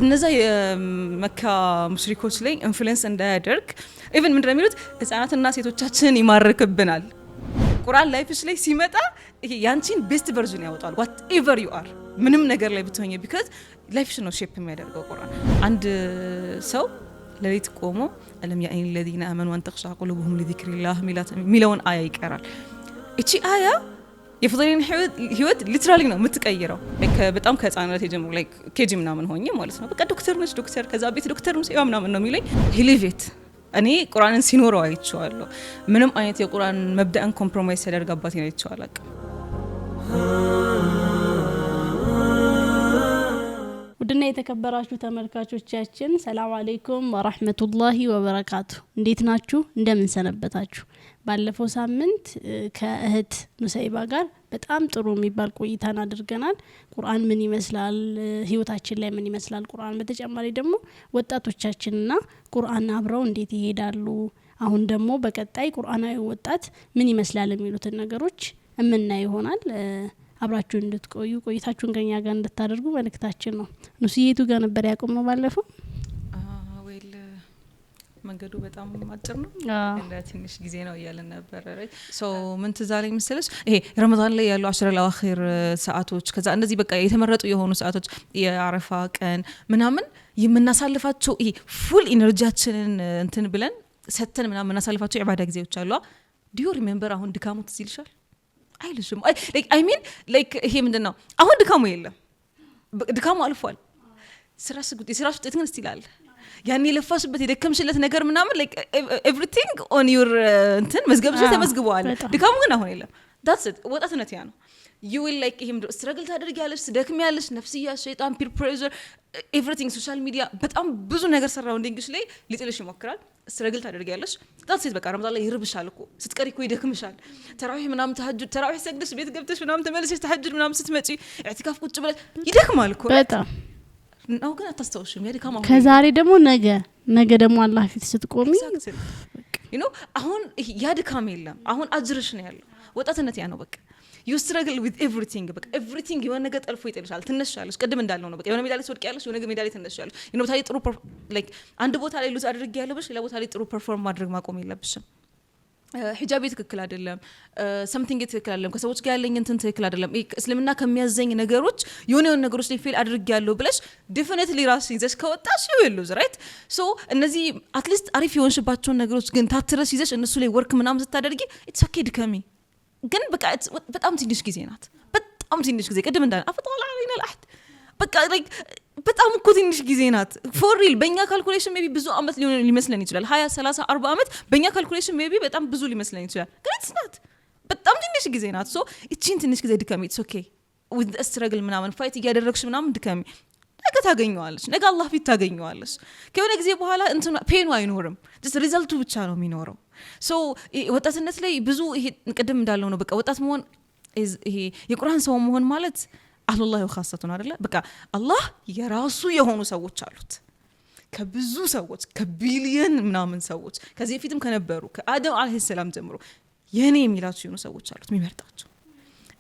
እነዛ የመካ ሙሽሪኮች ላይ ኢንፍሉዌንስ እንዳያደርግ ኢቭን ምንድነው የሚሉት ህፃናትና ሴቶቻችን ይማርክብናል። ቁርአን ላይፍሽ ላይ ሲመጣ ይሄ ያንቺን ቤስት ቨርዥን ያወጣል whatever you are ምንም ነገር ላይ ብትሆኚ because ላይፍሽ ነው ሼፕ የሚያደርገው ቁርአን። አንድ ሰው ለሊት ቆሞ አለም ያኢን الذين آمنوا أن تخشع قلوبهم لذكر الله ሚለውን አያ ይቀራል። እቺ አያ የፍضلين ህይወት ሊትራሊ ነው የምትቀይረው። በጣም ከህፃናት የጀምሮ ላይክ ኬጂ ምናምን ሆኜ ማለት ነው በቃ ዶክተር ነሽ ዶክተር ከዛ ቤት ዶክተር ነው ሲያም ምናምን ነው የሚለኝ ሂሊቬት እኔ ቁርአንን ሲኖረው አይቼዋለሁ። ምንም አይነት የቁርአን መብዳን ኮምፕሮማይዝ ያደርጋባት ነው አይቼዋለሁ። ውድና የተከበራችሁ ተመልካቾቻችን ሰላም አለይኩም ወራህመቱላሂ ወበረካቱ። እንዴት ናችሁ? እንደምን ሰነበታችሁ? ባለፈው ሳምንት ከእህት ኑሰይባ ጋር በጣም ጥሩ የሚባል ቆይታን አድርገናል። ቁርአን ምን ይመስላል፣ ህይወታችን ላይ ምን ይመስላል ቁርአን፣ በተጨማሪ ደግሞ ወጣቶቻችንና ቁርአን አብረው እንዴት ይሄዳሉ፣ አሁን ደግሞ በቀጣይ ቁርአናዊ ወጣት ምን ይመስላል የሚሉትን ነገሮች እምናይ ይሆናል። አብራችሁ እንድትቆዩ ቆይታችሁን ከኛ ጋር እንድታደርጉ መልእክታችን ነው። ኑስዬቱ ጋር ነበር ያቆመው ባለፈው። ወይል መንገዱ በጣም አጭር ነው እንደ ትንሽ ጊዜ ነው እያለን ነበር። ሶ ምን ትዛለኝ መሰለሽ ይሄ ረመዳን ላይ ያሉ 10 الأواخر ሰዓቶች ከዛ እንደዚህ በቃ የተመረጡ የሆኑ ሰዓቶች የአረፋ ቀን ምናምን የምናሳልፋቸው ይሄ ፉል ኢነርጂያችንን እንትን ብለን ሰተን ምናምን የምናሳልፋቸው ኢባዳ ጊዜዎች አሉ። ዱ ዩ ሪሜምበር አሁን ድካሙ ትዝ ይልሻል? አይልሽም? ላይክ አይ ሚን ላይክ ይሄ ምንድነው አሁን ድካሙ የለም፣ ድካሙ አልፏል። ስራሽ ውጤት ግን ስቲላል ያኔ ለፋሽበት የደከምሽለት ነገር ምናምን ላይክ ኤቭሪቲንግ ኦን ዩር እንትን መዝገብሽ ተመዝግቧል። ድካሙ ግን አሁን የለም። that's it ወጣትነት ያ ነው። you will like him struggle ታደርጊያለሽ፣ ትደክሚያለሽ፣ ነፍስያ፣ ሸይጣን፣ peer pressure, everything social media በጣም ብዙ ነገር ሰራውንዲንግሽ ላይ ሊጥልሽ ይሞክራል። struggle ታደርጊያለሽ። that's it በቃ ረመዳን ላይ ይርብሻል እኮ ስትቀሪ እኮ ይደክምሻል። ተራዊህ ምናምን ተሐጁድ ተራዊህ ሰግደሽ ቤት ገብተሽ ምናምን ተመልሰሽ ተሐጁድ ምናምን ስትመጪ ኢዕቲካፍ ቁጭ ብለሽ ይደክማል እኮ በጣም ነው። ግን አታስተውሽም የድካም አሁን ከዛሬ ደግሞ ነገ ደግሞ አላህ ፊት ስትቆሚ you know አሁን ያ ድካም የለም። አሁን አጅርሽ ነው ያለው። ወጣትነት ያ ነው በቃ you struggle with everything በቃ everything የሆነ ነገር ጠልፎ ይጥልሻል። ትነሻለሽ ቅድም እንዳልነው ነው በቃ የሆነ ሜዳ ላይ ትወድቂያለሽ፣ የሆነ ሜዳ ላይ ትነሻለሽ። you know ታዲያ ጥሩ like አንድ ቦታ ላይ ሉዝ አድርጊያለሽ ብለሽ ሌላ ቦታ ላይ ጥሩ ፐርፎርም ማድረግ ማቆም የለብሽም። ሂጃብ ትክክል አይደለም፣ something ትክክል አይደለም፣ ከሰዎች ጋር ያለኝ እንትን ትክክል አይደለም፣ እስልምና ከሚያዘኝ ነገሮች የሆነ ነገሮች ላይ ፌል አድርጊያለሁ ብለሽ ዲፊኒትሊ ራስሽን ይዘሽ ከወጣሽ you will lose right so እነዚህ አትሊስት አሪፍ የሆንሽባቸውን ነገሮች ግን ታትረሽ ይዘሽ እነሱ ላይ ወርክ ምናምን ስታደርጊ it's okay ድከሚ። ግን በቃ በጣም ትንሽ ጊዜ ናት፣ በጣም ትንሽ ጊዜ ቅድም እንዳለ አፍጣላ አለና ለአህድ በቃ like በጣም እኮ ትንሽ ጊዜ ናት for real። በእኛ ካልኩሌሽን ሜቢ ብዙ አመት ሊመስለን ይችላል፣ 20 30 40 አመት በእኛ ካልኩሌሽን ሜቢ በጣም ብዙ ሊመስለን ይችላል። ግን it's not በጣም ትንሽ ጊዜ ናት። so እቺን ትንሽ ጊዜ ድከሚ it's okay with the struggle ምናምን ፋይት እያደረግሽ ምናምን ድከሚ። ነገ ታገኘዋለሽ፣ ነገ አላህ ፊት ታገኘዋለሽ። ከሆነ ጊዜ በኋላ እንትን ፔኑ አይኖርም፣ just ሪዛልቱ ብቻ ነው የሚኖረው። so ወጣትነት ላይ ብዙ ይሄ ቅድም እንዳለው ነው በቃ ወጣት መሆን ይሄ የቁርአን ሰው መሆን ማለት አላህ ወኻሰቱን አይደለ በቃ አላህ የራሱ የሆኑ ሰዎች አሉት። ከብዙ ሰዎች ከቢሊየን ምናምን ሰዎች ከዚህ በፊትም ከነበሩ ከአደም አለይሂ ሰላም ጀምሮ የኔ የሚላቸው የሆኑ ሰዎች አሉት የሚመርጣቸው።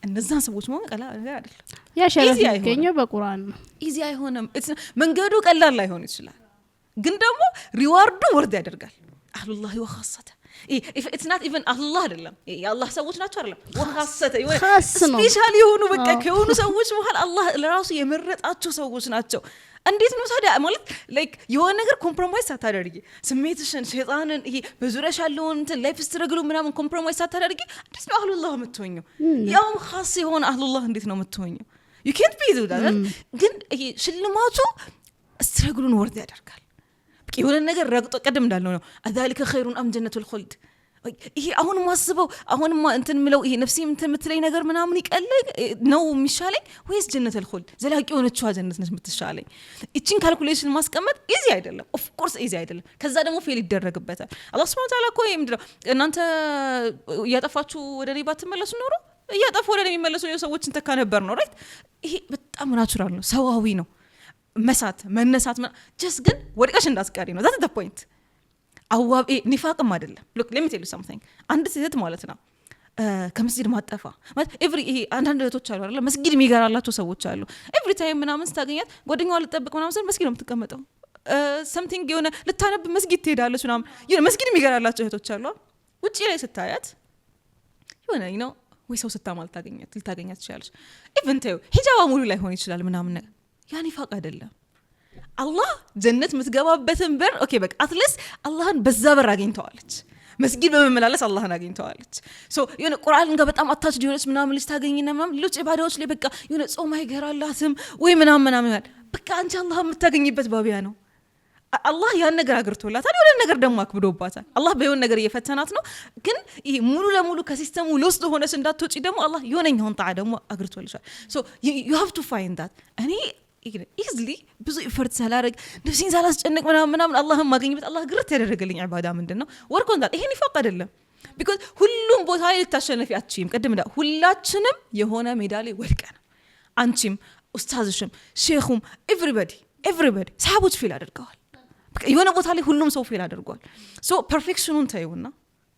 እነዛን ሰዎች መሆን ቀላል አይደለም። ያ ሸረፍ ይገኛው በቁርአን ነው። ኢዚ አይሆንም። መንገዱ ቀላል ላይሆን ይችላል፣ ግን ደግሞ ሪዋርዱ ወርድ ያደርጋል። አላህ ወኻሰተ it's not even አላህ አይደለም የአላህ ሰዎች ናቸው አይደለም ወኻሰተ ስፔሻሊ የሆኑ በቃ ከሆኑ ሰዎች መሃል አላህ ለራሱ የመረጣቸው ሰዎች ናቸው። እንዴት ነው ታዲያ ማለት ላይክ የሆነ ነገር ኮምፕሮማይዝ ሳታደርጊ ስሜትሽን ሸይጣንን ይሄ በዙሪያሽ ያለውን እንትን ላይፍ ስትረግሉ ምናምን ኮምፕሮማይዝ ሳታደርጊ እንዴት ነው አላህ የምትሆኚው? ያው ኻስ የሆነ አላህ እንዴት ነው የምትሆኚው? you can't be that ግን ይሄ ሽልማቱ ስትረግሉን ወርድ ያደርጋል። የሆነ ነገር ረግጦ ቀደም እንዳለው ነው አዛሊከ ኸይሩን አም ጀነቱል ኹልድ። ይሄ አሁን ማስበው አሁን እንትን ምለው ይሄ ነፍሴ እንትን ምትለኝ ነገር ምናምን ይቀለኝ ነው የሚሻለኝ ወይስ ጀነቱል ኹልድ ዘላቂ የሆነችው ጀነት ነች የምትሻለኝ? እቺን ካልኩሌሽን ማስቀመጥ ኢዚ አይደለም፣ ኦፍ ኮርስ ኢዚ አይደለም። ከዛ ደግሞ ፌል ይደረግበታል። አላህ Subhanahu Wa Ta'ala እኮ ምንድነው እናንተ እያጠፋችሁ ወደ እኔ ባትመለሱ ኖሮ እያጠፉ ወደ እኔ የሚመለሱ ሰዎችን ተካ ነበር ነው ራይት። ይሄ በጣም ናቹራል ነው፣ ሰዋዊ ነው። መሳት መነሳት just ግን ወድቀሽ እንዳስቀሪ ነው። that's the point። አዋብ ኒፋቅም አይደለም። look let me tell you something አንድ ሴት ማለት ነው ከመስጊድ ማጠፋ ማለት ኤቭሪ ይሄ አንዳንድ እህቶች አሉ አይደል መስጊድ የሚገራላቸው ሰዎች አሉ ኤቭሪ ታይም ምናምን ስታገኛት ጓደኛዋ ልጠብቅ ምናምን ስለ መስጊድ ነው የምትቀመጠው something የሆነ ልታነብ መስጊድ ትሄዳለች ምናምን የሆነ መስጊድ የሚገራላቸው እህቶች አሉ ውጪ ላይ ስታያት የሆነ ነው ወይ ሰው ስታማል ልታገኛት ትችላለች ኢቭን ታዩ ሂጃባ ሙሉ ላይ ሆን ይችላል ምናምን ነገር ያኔ ፋቅ አይደለም አላህ ጀነት የምትገባበትን በር ኦኬ በቃ አትሊስት አላህን በዛ በር አግኝተዋለች መስጊድ በመመላለስ አላህን አግኝተዋለች ሶ የሆነ ቁርአን ጋር በጣም አታች ዲሆነች ምናምን ልታገኝና ምናምን ሌሎች ኢባዳዎች ላይ በቃ የሆነ ጾም አይገራላትም ወይ ምናምን ይላል በቃ አንቺ አላህ የምታገኝበት ባቢያ ነው አላህ ያን ነገር አግርቶላታል የሆነ ነገር ደግሞ አክብዶባታል አላህ በየሆነ ነገር እየፈተናት ነው ግን ይሄ ሙሉ ለሙሉ ከሲስተሙ ውስጥ ሆነሽ እንዳትወጪ ደግሞ አላህ የሆነኛውን ጣዓ ደግሞ አግርቶልሻል ሶ you have to find that እኔ ኢዝሊ ብዙ ኢፈርት ሳላረግ ነፍሴን ሳላስጨንቅ ምናምን አላህን ማግኘት አላህ ግርት ያደረገልኝ ኢባዳ ምንድነው ወርክ ኦን ዳት ይሄን ይፋቅ አይደለም because ሁሉም ቦታ ላይ ልታሸነፊ አትችይም ቀደም ሁላችንም የሆነ ሜዳ ላይ ወድቀን አንቺም ኡስታዝሽም ሼኹም everybody ሰሃቦች ፊል አድርገዋል የሆነ ቦታ ላይ ሁሉም ሰው ፊል አድርጓል ሶ ፐርፌክሽኑን ታዩና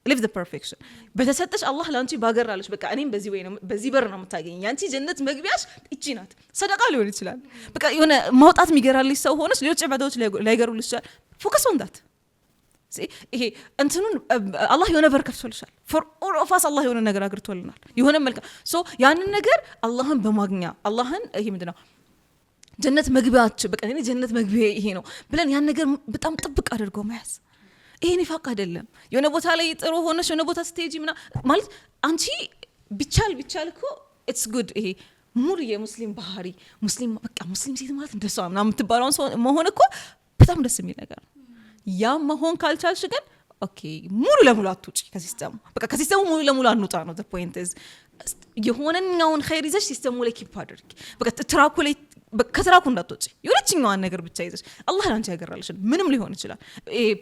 live the perfection በተሰጠሽ አላህ ላንቺ ባገራለሽ በቃ እኔም በዚህ ወይ ነው በዚህ በር ነው የምታገኘኝ ያንቺ ጀነት መግቢያሽ እቺ ናት ሰደቃ ሊሆን ይችላል በቃ የሆነ ማውጣት የሚገራልሽ ሰው ሆነሽ ሌሎች ኢባዳዎች ላይገሩልሽ ይችላል ፎከስ ኦን ዳት ይሄ እንትኑን አላህ የሆነ በር ከፍቶልሻል for all of us አላህ የሆነ ነገር አግርቶልናል የሆነ መልካም ሶ ያንን ነገር አላህን በማግኛ አላህን ይሄ ምንድነው ጀነት መግቢያችን በቃ እኔ ጀነት መግቢያ ይሄ ነው ብለን ያን ነገር በጣም ጥብቅ አድርጎ መያዝ ይሄን ይፋቅ አይደለም የሆነ ቦታ ላይ ጥሩ ሆነሽ የሆነ ቦታ ስቴጂ ማለት አንቺ ቢቻል እኮ it's good ይሄ ሙሉ የሙስሊም ባህሪ ሙስሊም በቃ ሙስሊም ሴት ማለት እንደሷ ምናምን የምትባለውን ሰው መሆን እኮ በጣም ደስ የሚል ነገር ነው ያ መሆን ካልቻልሽ ግን ኦኬ ሙሉ ለሙሉ አትውጪ ከሲስተሙ በቃ ከሲስተሙ ሙሉ ለሙሉ አንውጣ ነው the point is የሆነኛውን ኸይር ይዘሽ ሲስተሙ ላይ ኪፕ አድርጊ በቃ ትራኩ ላይ ከትራኩ እንዳትወጪ የሆነችኛዋን ነገር ብቻ ይዘሽ አላህ ላንቺ ያገራልሽ ምንም ሊሆን ይችላል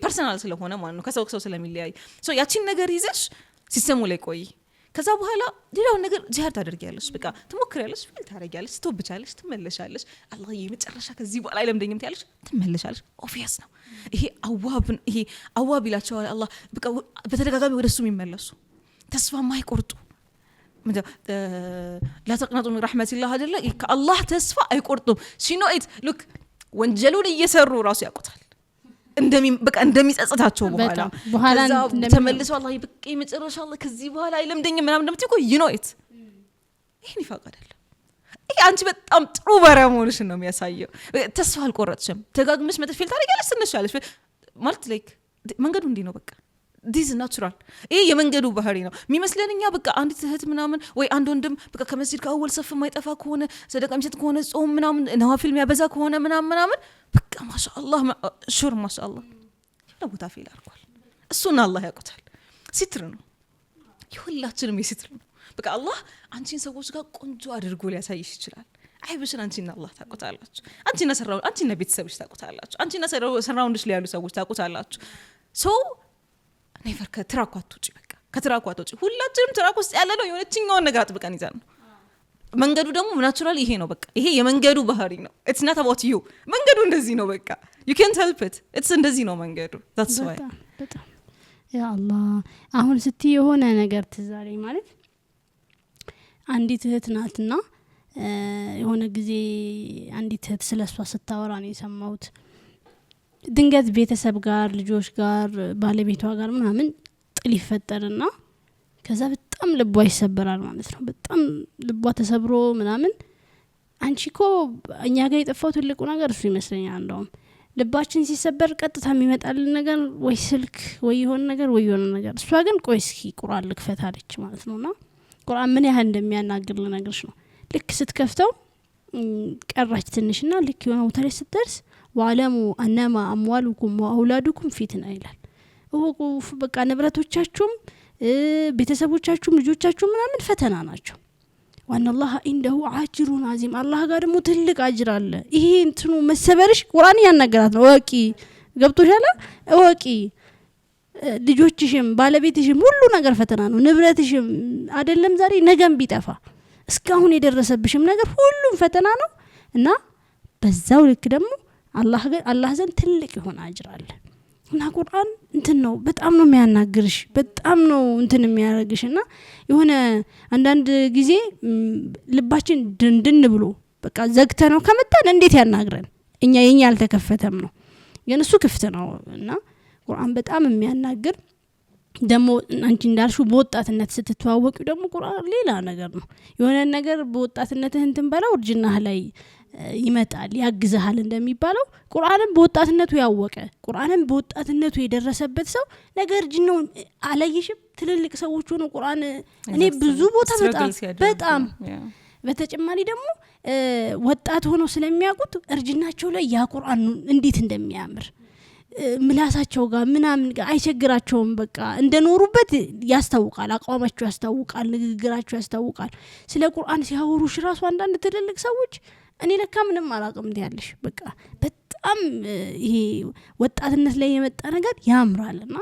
ፐርሰናል ስለሆነ ማለት ነው ከሰው ስለሚለያይ ሶ ያቺን ነገር ይዘሽ ሲስተሙ ላይ ቆይ ከዛ በኋላ ሌላውን ነገር ጂሃድ ታደርጊያለሽ በቃ ትሞክሪያለሽ ፊል ታደርጊያለሽ ትወብቻለሽ ትመለሻለሽ አላህ የመጨረሻ ከዚህ በኋላ አይለምደኝም ትያለሽ ትመለሻለሽ ኦብቪየስ ነው ይሄ አዋብ ይላቸዋል አላህ በቃ በተደጋጋሚ ወደሱ የሚመለሱ ተስፋ ማይቆርጡ لا تقنطوا من رحمة الله አይደለ ከአላህ ተስፋ አይቆርጡም ሲኖት ሉክ ወንጀሉን እየሰሩ ራሱ ያቆታል በቃ እንደሚጸጸታቸው በኋላ ተመልሰው አላህ በቃ የመጨረሻ አላህ ከዚህ በኋላ አይለምደኝም ምናምን እንደምትይው ይኖት ይሄን ይፈቀዳል ይሄ አንቺ በጣም ጥሩ ባሪያ መሆንሽን ነው የሚያሳየው ተስፋ አልቆረጥሽም ተጋግመሽ መጥፊል ታደርጊያለሽ ትነሻለሽ ማለት ላይክ መንገዱ እንዲህ ነው በቃ this is natural ይሄ የመንገዱ ባህሪ ነው የሚመስለንኛ በቃ አንዲት እህት ምናምን ወይ አንድ ወንድም በቃ ከመስጂድ ከአወል ሰፍ ማይጠፋ ከሆነ ሰደቃ የሚሰጥ ከሆነ ጾም ምናምን ነዋፊል የሚያበዛ ከሆነ ምናምን በቃ ማሻአላህ ሹር ማሻአላህ ለቦታ ፊል አርጓል እሱን አላህ ያውቃል ሲትር ነው የሁላችንም የሲትር ነው በቃ አላህ አንቺን ሰዎች ጋር ቆንጆ አድርጎ ሊያሳይሽ ይችላል አይብሽን አንቺና አላህ ታቆታላችሁ አንቺና ቤተሰብሽ ታቆታላችሁ አንቺና ሰራውንድሽ ላይ ያሉ ሰዎች ታቆታላችሁ ሶ ኔቨር ከትራኳት ውጪ በቃ ከትራኳት ውጪ ሁላችንም ትራክ ውስጥ ያለ ነው የሆነችኛውን ነገር አጥብቀን ይዘን ነው መንገዱ ደግሞ ናቹራል ይሄ ነው በቃ ይሄ የመንገዱ ባህሪ ነው it's not about you መንገዱ እንደዚህ ነው በቃ you can't help it it's እንደዚህ ነው መንገዱ that's why በጣም ያ አላህ አሁን ስትይ የሆነ ነገር ትዛለኝ ማለት አንዲት እህት ናትና የሆነ ጊዜ አንዲት እህት ስለሷ ስታወራ ነው የሰማሁት ድንገት ቤተሰብ ጋር ልጆች ጋር ባለቤቷ ጋር ምናምን ጥል ይፈጠርና ከዛ በጣም ልቧ ይሰበራል ማለት ነው በጣም ልቧ ተሰብሮ ምናምን አንቺኮ እኛ ጋር የጠፋው ትልቁ ነገር እሱ ይመስለኛል እንደውም ልባችን ሲሰበር ቀጥታ የሚመጣልን ነገር ወይ ስልክ ወይ የሆነ ነገር እሷ ግን ቆይ እስኪ ቁርአን ልክፈት አለች ማለት ነውና ቁርአን ምን ያህል እንደሚያናግር ልነግርሽ ነው ልክ ስትከፍተው ቀራች ትንሽና ልክ የሆነ ቦታ ላይ ስትደርስ وعلموا انما اموالكم واولادكم فتنه ይላል ወቁ በቃ ንብረቶቻችሁም ቤተሰቦቻችሁም ልጆቻችሁም ምናምን ፈተና ናቸው وان الله عنده اجر عظيم አላህ ጋር ደግሞ ትልቅ አጅር አለ ይሄ እንትኑ መሰበርሽ ቁርአን ያናገራት ነው ወቂ ገብቶሻል ወቂ ልጆችሽም ባለቤትሽም ሁሉ ነገር ፈተና ነው ንብረትሽም አይደለም ዛሬ ነገም ቢጠፋ እስካሁን የደረሰብሽም ነገር ሁሉም ፈተና ነው እና በዛው ልክ ደግሞ አላህ ዘንድ ትልቅ ይሆን አጅር አለ እና ቁርአን እንትን ነው በጣም ነው የሚያናግርሽ በጣም ነው እንትን የሚያረግሽና የሆነ አንዳንድ ጊዜ ልባችን ድንድን ብሎ በቃ ዘግተ ነው ከመጣን እንዴት ያናግረን እኛ የኛ ያልተከፈተም ነው ግን እሱ ክፍት ነው እና ቁርአን በጣም የሚያናግር ደሞ አንቺ እንዳልሹ በወጣትነት ስትተዋወቁ ደሞ ቁርአን ሌላ ነገር ነው የሆነ ነገር በወጣትነትህ እንትን ባለው እርጅናህ ላይ ይመጣል ያግዛሃል እንደሚባለው ቁርአንን በወጣትነቱ ያወቀ ቁርአንን በወጣትነቱ የደረሰበት ሰው ነገር እርጅናው አላየሽም ትልልቅ ሰዎች ሆኖ ቁርአን እኔ ብዙ ቦታ በጣም በተጨማሪ ደግሞ ወጣት ሆኖ ስለሚያውቁት እርጅናቸው ላይ ያ ቁርአን እንዴት እንደሚያምር ምላሳቸው ጋር ምናምን አይቸግራቸውም በቃ እንደኖሩበት ያስታውቃል አቋማቸው ያስታውቃል ንግግራቸው ያስታውቃል ስለ ቁርአን ሲያወሩሽ ራሱ አንዳንድ ትልልቅ ሰዎች እኔ ለካ ምንም አላውቅም ያለሽ በቃ በጣም ይሄ ወጣትነት ላይ የመጣ ነገር ያምራልና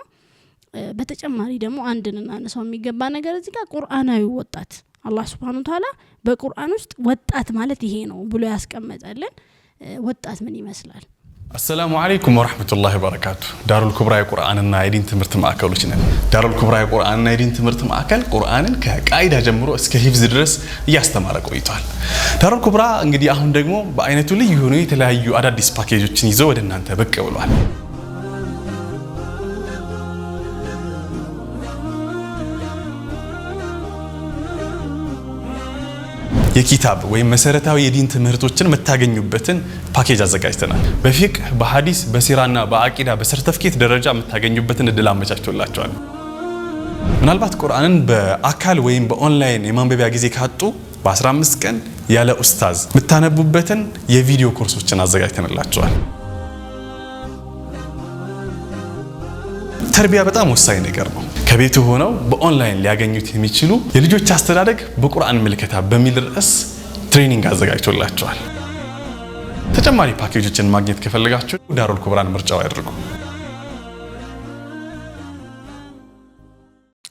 በተጨማሪ ደግሞ አንድና እናነሳው የሚገባ ነገር እዚህ ጋር ቁርአናዊ ወጣት አላህ Subhanahu Wa Ta'ala በቁርአን ውስጥ ወጣት ማለት ይሄ ነው ብሎ ያስቀመጠልን ወጣት ምን ይመስላል السلام عليكم ورحمة الله وبركاته دار الكبرى قرآن النايدين تمرت معاكلوشنا دار الكبرى قرآن النايدين تمرت معاكل قرآن كقاعدة جمرو اسك حفظ درس ያስተማረ ቆይቷል دار الكبرى እንግዲህ አሁን ደግሞ በአይነቱ ልዩ የሆኑ የተለያዩ አዳዲስ ፓኬጆችን ይዘው ወደ እናንተ ብቅ ብሏል የኪታብ ወይም መሰረታዊ የዲን ትምህርቶችን መታገኙበትን ፓኬጅ አዘጋጅተናል በፊቅህ በሐዲስ በሲራና በአቂዳ በሰርቲፊኬት ደረጃ መታገኙበትን እድል አመቻችቶላችኋል ምናልባት ቁርአንን በአካል ወይም በኦንላይን የማንበቢያ ጊዜ ካጡ በ15 ቀን ያለ ኡስታዝ መታነቡበትን የቪዲዮ ኮርሶችን አዘጋጅተንላችኋል ተርቢያ በጣም ወሳኝ ነገር ነው ከቤቱ ሆነው በኦንላይን ሊያገኙት የሚችሉ የልጆች አስተዳደግ በቁርአን ምልከታ በሚል ርዕስ ትሬኒንግ አዘጋጅቶላችኋል ተጨማሪ ፓኬጆችን ማግኘት ከፈለጋችሁ ዳሩል ኩብራን ምርጫው ያድርጉ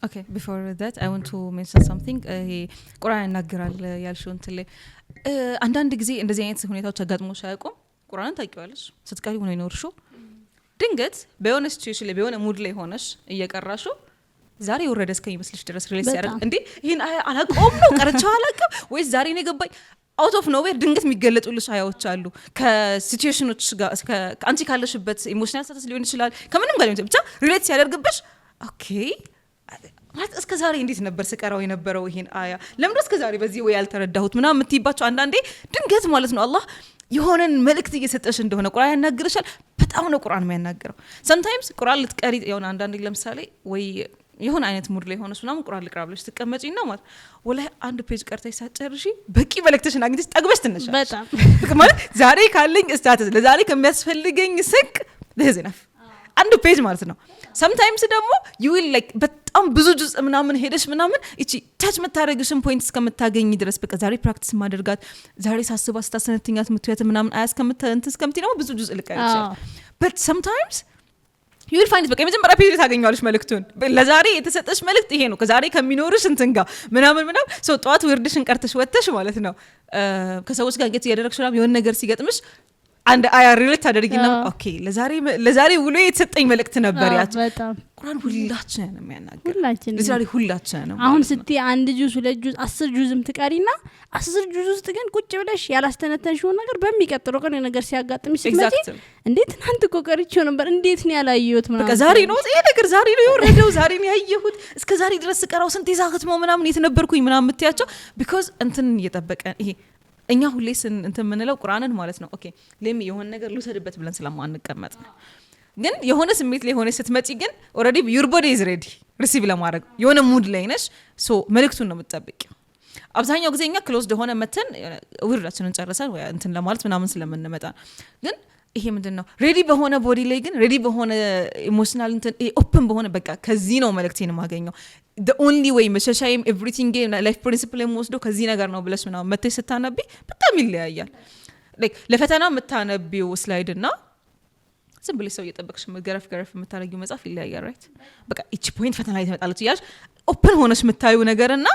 Okay, before that I want to mention something ቁርአን ያናግራል ያልሽውን ትለ አንዳንድ ጊዜ እንደዚህ አይነት ሁኔታዎች አጋጥሞሽ አያውቁም ቁርአን ታውቂዋለሽ ስትቀሪ ሆነ ይኖርሹ ድንገት በሆነ ሲቹዌሽን ላይ በሆነ ሙድ ላይ ሆነሽ እየቀራሹ ዛሬ ወረደ እስከሚመስልሽ ድረስ ሪሊዝ ያደርግ እንዴ ይሄን አላቆም ነው ቀርቻው አላቀም ወይ ዛሬ ነው ገባይ አውት ኦፍ ኖዌር ድንገት የሚገለጡልሽ አያዎች አሉ ከሲቹዌሽኖች ጋር አንቺ ካለሽበት ኢሞሽናል ስታተስ ሊሆን ይችላል ከምንም ጋር ሊሆን ብቻ ሪሌት ሲያደርግብሽ ኦኬ ማለት እስከ ዛሬ እንዴት ነበር ስቀራው የነበረው ይሄን አያ ለምን እስከ ዛሬ በዚህ ወይ ያልተረዳሁት ምናምን የምትይባቸው አንዳንዴ ድንገት ማለት ነው አላህ የሆነን መልእክት እየሰጠሽ እንደሆነ ቁርአን ያናግርሻል በጣም ነው ቁርአን የሚያናግረው sometimes ቁርአን ልትቀሪ የሆነ አንዳንዴ ለምሳሌ ወይ የሆነ አይነት ሙድ ላይ ሆነሽ ምናምን ቁርአን ልቅራብለሽ ተቀመጪና ማለት ወላሂ አንድ ፔጅ ቀርተሽ ሳጨርሺ በቂ መልእክትሽን አግኝተሽ ጠግበሽ ትነሻለሽ በጣም ማለት ዛሬ ካለኝ ስታተስ ለዛሬ ከሚያስፈልገኝ ስንቅ this enough አንድ ፔጅ ማለት ነው sometimes ደግሞ you will like በጣም ብዙ ጁዝ ምናምን ሄደሽ ምናምን እቺ ታች መታረግሽን ፖይንት እስከምታገኝ ድረስ በቃ ዛሬ ፕራክቲስ ማድረጋት ዛሬ ሳስባ ስታሰነትኛት ምትያት ምናምን እስከምትይ ደግሞ ብዙ ጁዝ ልቀርሽ but sometimes you will find በቃ የመጀመሪያ ፔጅ ታገኛለሽ መልእክቱን ለዛሬ የተሰጠሽ መልእክት ይሄ ነው ከዛሬ ከሚኖርሽ እንትን ጋር ምናምን ሰው ጧት ወርድሽን ቀርተሽ ወጥተሽ ማለት ነው ከሰዎች ጋር እንግዲህ ያደረግሽ ምናምን የሆነ ነገር ሲገጥምሽ አንድ አያ ሪሌት አድርጊና ኦኬ ለዛሬ ውሎ የተሰጠኝ መልእክት ነበር ያች በጣም ቁርአን ሁላችንን የሚያናግር ለዛሬ ሁላችንን አሁን ስትይ አንድ ጁዝ ሁለት ጁዝ 10 ጁዝም ትቀሪና 10 ጁዝ ውስጥ ግን ቁጭ ብለሽ ያላስተነተንሽው ነገር በሚቀጥለው ቀን ነገር ሲያጋጥምሽ ስትመጪ እንዴት እናንተ ቆቀርቺው ነበር እንዴት ነው ያላየሁት ምናምን በቃ ዛሬ ነው ይሄ ነገር ዛሬ ነው የወረደው ዛሬ ነው ያየሁት እስከ ዛሬ ድረስ ስቀራው ስንት ይዛክት ምናምን የተነበርኩኝ ምናምን የምትያቸው because እንትን እየጠበቀ ይሄ እኛ ሁሌ እንትን ምንለው ቁርአንን ማለት ነው ኦኬ ለሚ የሆነ ነገር ልውሰድበት ብለን ስለማንቀመጥ ነው ግን የሆነ ስሜት ላይ ሆነ ስትመጪ ግን ኦሬዲ your body is ready ሪሲቭ ለማድረግ የሆነ ሙድ ላይ ነሽ ሶ መልእክቱን ነው የምትጠብቂው አብዛኛው ጊዜ እኛ ክሎዝድ ሆነ መተን ውርዳችንን ጨርሰን ወይ እንትን ለማለት ምናምን ስለምንመጣ ግን ይሄ ምንድነው ሬዲ በሆነ ቦዲ ላይ ግን ሬዲ በሆነ ኢሞሽናል እንትን ኦፕን በሆነ በቃ ከዚህ ነው መልእክቴን ማገኘው the only way መሸሻይም everything life principle የምወስደው ከዚህ ነገር ነው ብለሽ ምናምን መተሽ ስታነቢ በጣም ይለያያል like ለፈተና የምታነቢው ስላይድ እና ዝም ብለሽ ሰው እየጠበቅሽ ገረፍ የምታረጊው መጽሐፍ ይለያያል right በቃ እቺ ፖይንት ፈተና ላይ ተመጣለች ያልሽ ኦፕን ሆነሽ የምታዩ ነገርና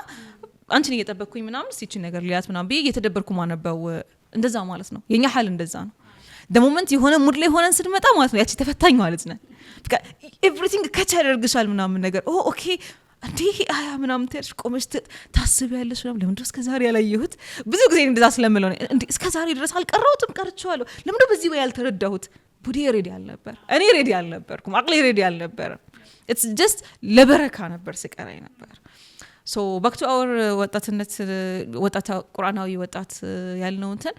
አንቺን እየጠበቅኩኝ ምናምን እቺ ነገር ሊያት ምናምን ብዬ እየተደበርኩ ማነበው እንደዛ ማለት ነው የኛ ሐል እንደዛ ነው the moment የሆነ ሙድ ላይ ሆነን ስንመጣ ማለት ነው ያቺ ተፈታኝ ማለት ነው በቃ everything catch ያደርግሻል ምናምን ነገር ኦኬ እንዴ አያ ምናምን ትያለሽ ቆመሽ ታስቢያለሽ ምናምን ለምን ድረስ ከዛሬ ያላየሁት ብዙ ጊዜ እንደዛ ስለምለው እንዴ እስከ ዛሬ ድረስ አልቀረውትም ቀርቻለሁ ለምን በዚህ ወይ ያልተረዳሁት ቡዲ ሬዲ አልነበር እኔ ሬዲ አልነበርኩም አቅሌ ሬዲ አልነበር it's just ለበረካ ነበር ስቀራይ ነበር so back to our ወጣትነት ወጣት ቁርአናዊ ወጣት ያልነው እንትን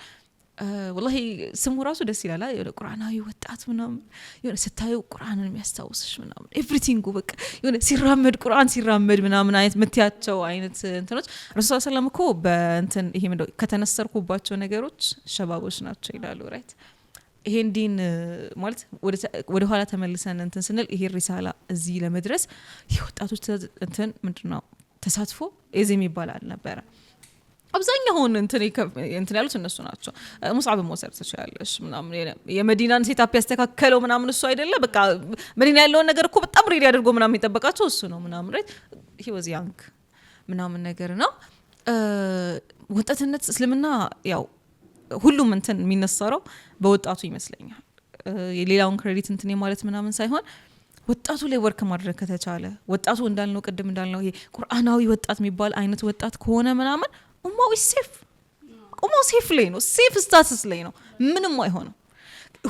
والله ስሙ ራሱ ደስ ይላል የሆነ ቁርአናዊ ወጣት ምናምን የሆነ ስታዩ ቁርአንን የሚያስታውስሽ ምናምን ኤቭሪቲንግ በቃ የሆነ ሲራመድ ቁርአን ሲራመድ ምናምን አይነት መትያቸው አይነት እንትኖች ረሱል ሰለላሁ ዐለይሂ ወሰለም በእንትን ይሄ ምንድነው ከተነሰርኩባቸው ነገሮች ሸባቦች ናቸው ይላሉ ራይት ይሄን ዲን ማለት ወደ ኋላ ተመልሰን እንትን ስንል ይሄ ሪሳላ እዚህ ለመድረስ የወጣቶች እንትን ምንድነው ተሳትፎ እዚህ ይባላል ነበር አብዛኛው እንትን ያሉት እነሱ ናቸው ሙስዓብ መውሰድ ተቻለሽ ምናምን የመዲናን ሴታፕ ያስተካከለው ምናምን እሱ አይደለ በቃ መዲና ያለው ነገር እኮ በጣም ሬዲ አድርጎ ምናምን ይጠበቃቸው እሱ ነው ምናምን right he was young ምናምን ነገር ነው ወጣትነት እስልምና ያው ሁሉም እንትን የሚነሳረው በወጣቱ ይመስለኛል የሌላውን ክሬዲት እንትን ማለት ምናምን ሳይሆን ወጣቱ ላይ ወርክ ማድረግ ከተቻለ ወጣቱ እንዳልነው ቅድም እንዳልነው ይሄ ቁርአናዊ ወጣት የሚባል አይነት ወጣት ከሆነ ምናምን ኡማው ሴፍ ኡማው ሴፍ ላይ ነው ሴፍ ስታተስ ላይ ነው ምንም አይሆንም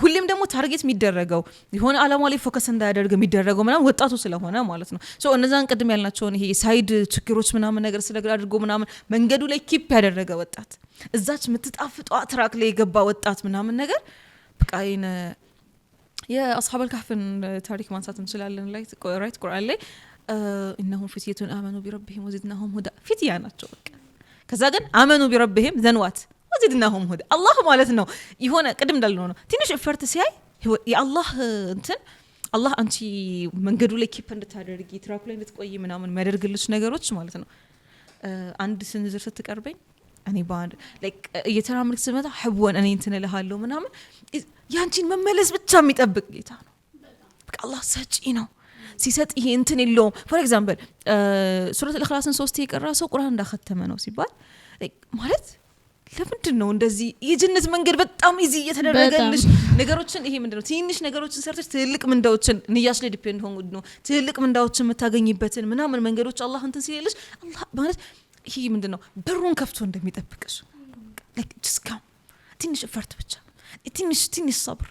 ሁሌም ደግሞ ታርጌት የሚደረገው የሆነ አላማ ላይ ፎከስ እንዳያደርግ የሚደረገው ምናምን ወጣቱ ስለሆነ ማለት ነው ሶ እነዛን ቅድም ያልናቸውን ይሄ ሳይድ ችግሮች ምናምን ነገር ስለግራ አድርጎ ምናምን መንገዱ ላይ ኪፕ ያደረገ ወጣት እዛች የምትጣፍጧ ትራክ ላይ የገባ ወጣት ምናምን ነገር በቃ ይነ የአስሐብ الكهፍን ታሪክ ማንሳት እንችላለን ላይ ራይት ቁርአን ላይ انهم فتية امنوا بربهم وزدناهم هدى فتيا ናቸው በቃ ከዛ ግን አመኑ ቢረብህም ዘንዋት ወዝድናሁም ሁዳ አላህ ማለት ነው ይሆነ ቅድም እንዳልነው ነው ትንሽ እፈርት ሲያይ የአላህ እንትን አላህ አንቺ መንገዱ ላይ ኪፕ እንድታደርጊ ትራክ ላይ እንድትቆይ ምናምን የሚያደርግልሽ ነገሮች ማለት ነው አንድ ስንዝር ስትቀርበኝ እኔ ባንድ ላይክ እየተራመድክ ስመጣ ህወን እኔ እንትን እልሃለሁ ምናምን ያንቺን መመለስ ብቻ የሚጠብቅ ጌታ ነው በቃ አላህ ሰጪ ነው ሲሰጥ ይሄ እንትን የለውም ፎር ኤግዛምፕል ሱረት الإخلاصን 3 የቀራ ሰው ቁርአን እንዳከተመ ነው ሲባል ማለት ለምንድን ነው እንደዚህ የጀነት መንገድ በጣም ኢዚ እየተደረገልሽ ነገሮችን ይሄ ምንድነው ትንሽ ነገሮችን ሰርተሽ ትልቅ ምንዳዎችን ንያሽ ላይ ዲፔንድ ሆኖ ነው ትልቅ ምንዳዎችን የምታገኝበትን ምናምን መንገዶች አላህ እንትን ሲልልሽ አላህ ማለት ይሄ ምንድነው በሩን ከፍቶ እንደሚጠብቅሽ ላይክ just come ትንሽ ፈርት ብቻ ትንሽ ሰብር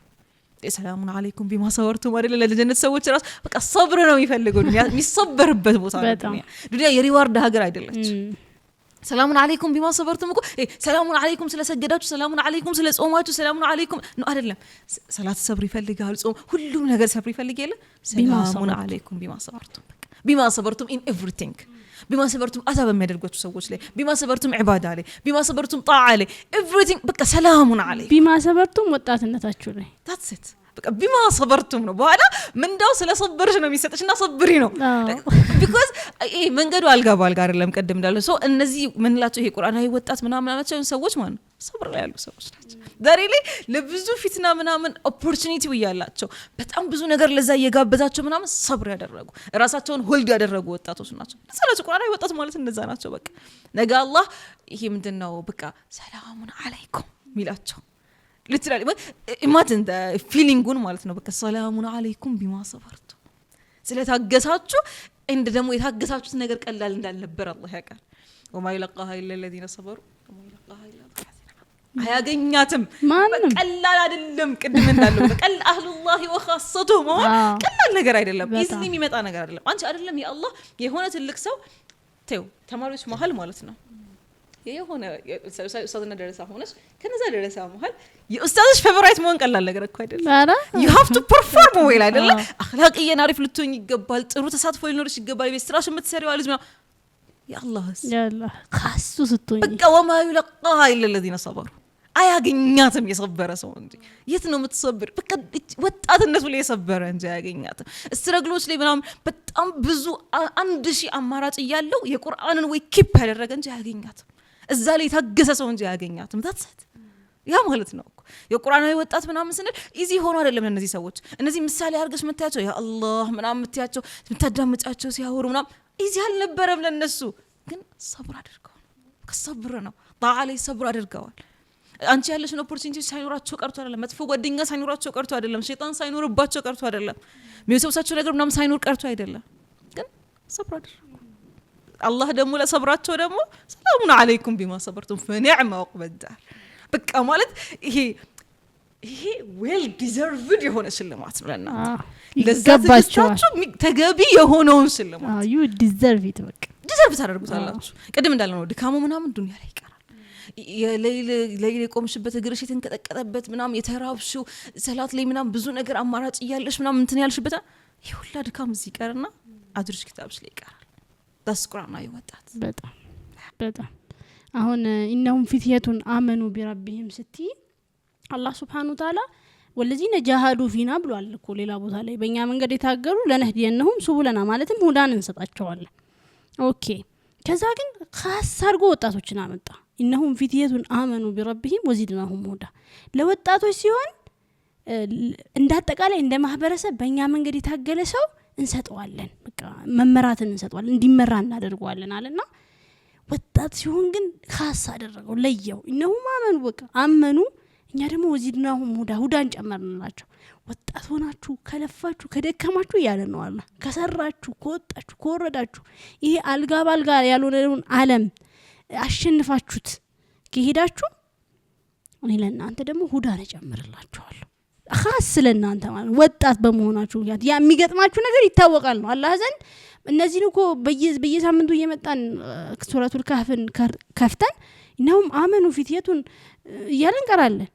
ሰላሙን አለይኩም ቢማ ሰበርቱም አይደለ ለጀነት ሰዎች ራስ በቃ ሰብር ነው የሚፈልገው የሚሰበርበት ቦታ ነው ዱንያ የሪዋርድ ሀገር አይደለች ሰላሙን አለይኩም ቢማ ሰበርቱም እኮ ሰላሙን አለይኩም ስለሰገዳችሁ ሰላሙን አለይኩም ስለጾማችሁ ሰላሙን አለይኩም ነው አይደለም ሰላት ሰብር ይፈልጋል ጾም ሁሉም ነገር ሰብር ይፈልጋል ሰላሙን አለይኩም ቢማ ሰበርቱም ቢማ ሰበርቱም in everything ቢማ ሰበርቱም አዛብ የሚያደርጓችሁ ሰዎች ላይ ቢማ ሰበርቱም ዒባዳ ላይ ቢማ ሰበርቱም ጣዓ ላይ everything በቃ ሰላሙን አለይኩም ቢማ ሰበርቱም ወጣትነታችሁ ላይ that's it በቃ ቢማ ሰበርቱም ነው በኋላ ምንዳው ስለሰበርሽ ነው የሚሰጥሽና ሰብሪ ነው because ይሄ መንገዱ አልጋ ባልጋ አይደለም ቀደም እንዳለው ሶ እነዚህ ምንላቸው ይሄ ቁርአናዊ ወጣት ምናምን ናቸው ሰዎች ማለት ሰብር ላይ ያሉ ሰዎች ናቸው ዛሬ ላይ ለብዙ ፊትና ምናምን ኦፖርቹኒቲ ያላቸው በጣም ብዙ ነገር ለዛ እየጋበዛቸው ምናምን ሰብር ያደረጉ ራሳቸውን ሆልድ ያደረጉ ወጣቶች ናቸው ስለዚህ ቁርአናዊ ወጣት ማለት እንደዛ ናቸው በቃ ነገ አላህ ይሄ ምንድነው በቃ ሰላሙን አለይኩም ሚላቸው literally imagine the feeling ማለት ነው በቃ ሰላሙን አለይኩም ቢማ ሰበርቱ ስለታገሳችሁ እንደ ደግሞ የታገሳችሁት ነገር ቀላል እንዳልነበር አላህ ያውቃል وما يلقاها الا الذين صبروا وما يلقاها الا አያገኛትም ቀላል አይደለም ቅድም እንዳለው በቀል አህሉላህ ወኻሰቱሁ ቀላል ነገር አይደለም ኢዝሊ የሚመጣ ነገር አይደለም አንቺ አይደለም የአላህ የሆነ ትልቅ ሰው ተው ተማሪዎች መሃል ማለት ነው የሆነ ኡስታዝና ደረሳ ሆነሽ ከነዛ ደረሳ መሃል የኡስታዝሽ ፌቨራይት መሆን ቀላል ነገር እኮ አይደለም you have to perform well አይደለ አኽላቂየን አሪፍ ልትሆኝ ይገባል ጥሩ ተሳትፎ ሊኖርሽ ይገባል በስራሽ የምትሰሪው አልጅማ ያአላህ ካሱ ስትሆኝ በቃ وما يلقاها الا الذين صبروا አያገኛትም የሰበረ ሰው እንጂ የት ነው የምትሰብር በቃ ወጣትነቱ ላይ የሰበረ እንጂ አያገኛትም ስትረግሎች ላይ ምናምን በጣም ብዙ 1000 አማራጭ ያለው የቁርአንን ወይ ኪፕ ያደረገ እንጂ አያገኛትም እዛ ላይ ታገሰ ሰው እንጂ አያገኛትም that's it ያ ማለት ነው እኮ የቁርአናዊ ወጣት ምናምን ስንል ኢዚ ሆኖ አይደለም እነዚህ ሰዎች እነዚህ ምሳሌ አርገሽ መታያቸው ያ አላህ ምናምን መታያቸው ምታዳምጫቸው ሲያወሩ ምናምን ኢዚ አልነበረም ለነሱ ግን ሰብር አድርገው ከሰብር ነው ጣዓ ላይ ሰብር አድርገዋል አንቺ ያለሽን ኦፖርቹኒቲ ሳይኖራቸው ቀርቶ አይደለም፣ መጥፎ ጓደኛ ሳይኖራቸው ቀርቶ አይደለም፣ ሸይጣን ሳይኖርባቸው ቀርቶ አይደለም፣ የሚወሰውሳቸው ነገር ምናምን ሳይኖር ቀርቶ አይደለም። ግን ሰብር አድርጉ። አላህ ደግሞ ለሰብራቸው ደግሞ ሰላሙን አለይኩም ቢማ ሰበርቱም ፈኒዕማ ዑቅበድ ዳር። በቃ ማለት ይሄ ዌል ዲዘርቭድ የሆነ ሽልማት ነው ለእናንተ። ለዛባችሁ ተገቢ የሆነውን ሽልማት ዩ ዲዘርቭ ኢት። በቃ ዲዘርቭ ታደርጉታላችሁ። ቅድም እንዳልነው ድካሙ ምናምን ዱንያ ላይ ይቀራል። የሌሊት የቆምሽበት እግርሽ የተንቀጠቀጠበት ምናምን የተራብሽው ሰላት ላይ ምናምን ብዙ ነገር አማራጭ እያለሽ ምናምን እንትን ያልሽበት ይሄ ሁላ ድካም እዚህ ይቀርና አድርሽ ኪታብሽ ላይ ይቀራል። ዳስ ቁርአን ይወጣት። በጣም አሁን ኢነሁም ፊትየቱን አመኑ ቢረቢሂም ስቲ አላህ ሱብሓነሁ ወተዓላ ወለዚነ ጃሃዱ ፊና ብሏል እኮ ሌላ ቦታ ላይ በእኛ መንገድ የታገሉ ለነህዲየነሁም ሱቡለና ማለትም ሁዳን እንሰጣቸዋለን። ኦኬ ከዛ ግን ኻስ አድርጎ ወጣቶችን አመጣ። ኢነሁም ፊትየቱን አመኑ ቢረቢሂም ወዚድናሁም ሁዳ ለወጣቶች ሲሆን እንዳጠቃላይ እንደ ማህበረሰብ በእኛ መንገድ የታገለ ሰው እንሰጠዋለን። በቃ መመራትን እንሰጠዋለን፣ እንዲመራ እናደርገዋለን አለና ወጣት ሲሆን ግን ኻስ አደረገው፣ ለየው። ኢነሁም አመኑ በቃ አመኑ፣ እኛ ደግሞ ወዚድናሁም ሁዳን ጨመርንላቸው። ወጣት ሆናችሁ ከለፋችሁ ከደከማችሁ እያለ ነው አላህ። ከሰራችሁ ከወጣችሁ ከወረዳችሁ ይሄ አልጋ ባልጋ ያልሆነውን ዓለም አሸንፋችሁት ከሄዳችሁ እኔ ለእናንተ ደግሞ ሁዳን እጨምርላችኋለሁ። ኻስ ለእናንተ ማለት ወጣት በመሆናችሁ ያ የሚገጥማችሁ ነገር ይታወቃል ነው አላህ ዘንድ። እነዚህን እኮ በየሳምንቱ እየመጣን ሱረቱል ካህፍን ከፍተን እነሁም አመኑ ፊትየቱን እያልን እንቀራለን።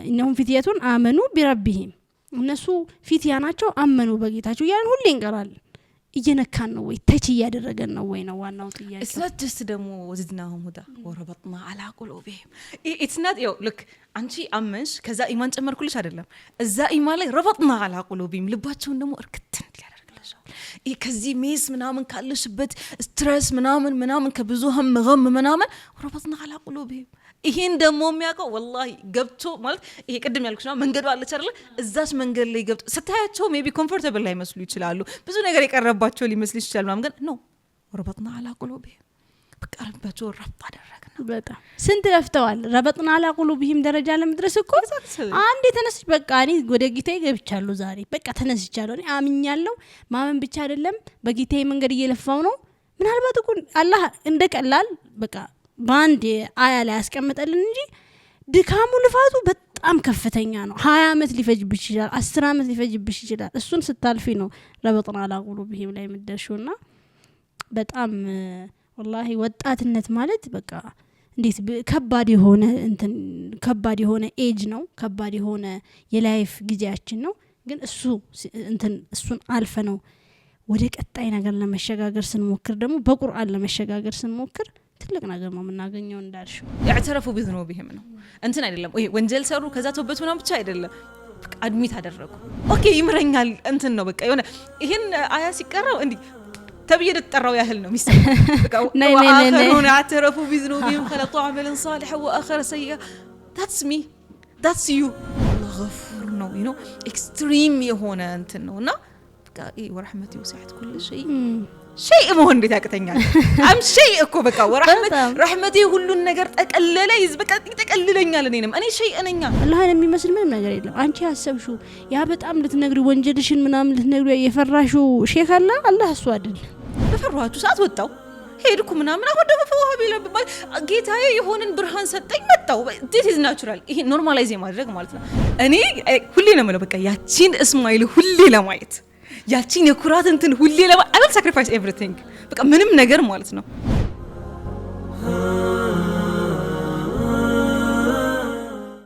እነሁም ፊትየቱን አመኑ ቢረቢሂም እነሱ ፊትያ ናቸው አመኑ በጌታቸው እያልን ሁሌ እንቀራለን። እየነካን ነው ወይ ተች እያደረገን ነው ወይ ነው ዋናው ጥያቄ። it's not just ደግሞ ወዝድናሁም ሁዳ ወረበጥና አላ ቁሉቢሂም it's not look አንቺ አመንሽ ከዛ ኢማን ጨመርኩልሽ አይደለም፣ እዛ ኢማን ላይ ረበጥና አላ ቁሉቢሂም ልባቸውን ደግሞ እርክትን ያደርግልሻል። ከዚህ ሜስ ምናምን ካለሽበት ስትረስ ምናምን ከብዙ ህም ምናምን ረበጥና አላ ቁሉቢሂም ይሄን ደግሞ የሚያውቀው ወላሂ ገብቶ ማለት ይሄ ቅድም ያልኩሽ ነው መንገዱ አለች አይደል? እዛች መንገድ ላይ ገብቶ ስታያቸው ሜቢ ኮምፎርታብል ላይ መስሉ ይችላሉ፣ ብዙ ነገር የቀረባቸው ሊመስል ይችላል ምናምን፣ ግን ኖ ረበጥና አላ ቁሉቢሂም በቃ ረባቸው ረብ አደረግና በጣም ስንት ለፍተዋል። ረበጥና አላ ቁሉቢሂም ደረጃ ለመድረስ እኮ አንዴ ተነስች በቃ እኔ ወደ ጌታዬ ገብቻለሁ ዛሬ በቃ ተነስቻለሁ፣ እኔ አምኛለሁ። ማመን ብቻ አይደለም በጌታዬ መንገድ እየለፋው ነው። ምናልባት እኮ አላህ እንደቀላል በቃ ባንድ አያ ላይ ያስቀምጠልን እንጂ ድካሙ ልፋቱ በጣም ከፍተኛ ነው። 20 አመት ሊፈጅብሽ ይችላል፣ 10 አመት ሊፈጅብሽ ይችላል። እሱን ስታልፊ ነው ረበጥና አላ ቁሉቢሂም ላይ የምትደርሺውና በጣም ወላሂ ወጣትነት ማለት በቃ እንዴት ከባድ የሆነ ኤጅ ነው፣ ከባድ የሆነ የላይፍ ጊዜያችን ነው። ግን እሱን አልፈ ነው ወደ ቀጣይ ነገር ለመሸጋገር ስንሞክር ደግሞ በቁርአን ለመሸጋገር ስንሞክር ትልቅ ነገር ነው የምናገኘው። እንዳልሽው ያዕተረፉ ቢዝኑቢሂም ነው እንትን አይደለም ወይ ወንጀል ሰሩ ከዛ ተውበት ምናምን ብቻ አይደለም፣ አድሚት አደረጉ። ኦኬ ይምረኛል እንትን ነው በቃ የሆነ ይሄን አያ ሲቀራው እንዲ ተብዬ ተጠራው ያህል ነው የሚሰማው። በቃ ወአኸሩን ያዕተረፉ ቢዝኑቢሂም ኸለጡ ዐመለን ሷሊሐን ወአኸረ ሰይአ that's me that's you አላህ ገፉር ነው you know ኤክስትሪም የሆነ እንትን ነውና በቃ ወረሕመቲ ወሲዐት ኩል ሸይ መሆን እንዴት ያቅተኛል? አም ሸይ እኮ በቃ ረህመቴ ሁሉን ነገር ጠቀለለ ይዝበቃ ይጠቀልለኛል። እኔ ሸይ ነኛ። አላህን የሚመስል ምንም ነገር የለም። አንቺ ያሰብሽው ያ በጣም ልትነግሪ ወንጀልሽን ምናምን ልትነግሪ የፈራሽው ሼክ አላህ እሱ አይደል። በፈራችሁ ሰዓት ወጣው ሄድኩ ምናምን አሁን ደግሞ ፈዋሃቢ ለብባል ጌታዬ የሆነን ብርሃን ሰጠኝ መጣው። this is natural። ይሄ ኖርማላይዝ ማድረግ ማለት ነው። እኔ ሁሌ ነው የምለው በቃ ያቺን እስማኤል ሁሌ ለማየት ያቺን የኩራት እንትን ሁሌ I will sacrifice everything በቃ ምንም ነገር ማለት ነው።